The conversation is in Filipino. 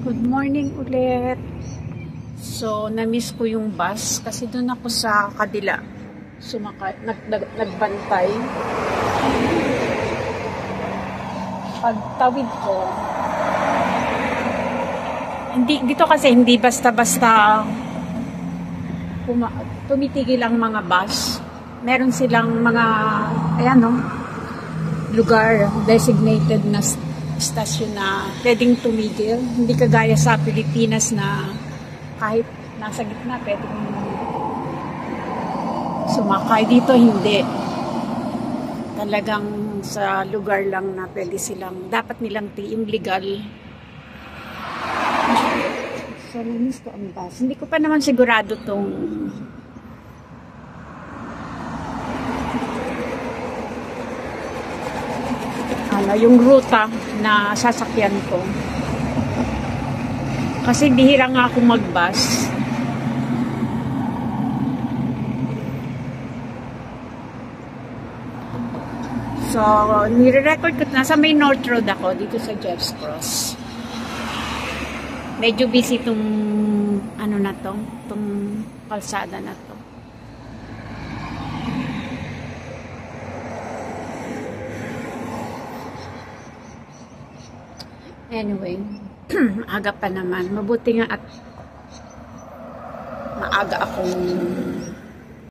Good morning ulit. So, na-miss ko yung bus kasi doon ako sa kadila. Nagbantay. Pagtawid ko, dito kasi hindi basta-basta tumitigil ang mga bus. Meron silang mga, lugar designated na stasyon na pwedeng tumigil. Hindi kagaya sa Pilipinas na kahit nasa gitna pwedeng sumakay. Dito hindi. Talagang sa lugar lang na pwede silang, dapat nilang yung legal. So, namiss ko ang bus. Hindi ko pa naman sigurado tong yung ruta na sasakyan ko. Kasi bihira nga ako mag-bus. So, nire-record ko nasa may North Road ako dito sa Jeff's Cross. Medyo busy itong itong kalsada na to. Anyway, aga pa naman. Mabuti nga at maaga akong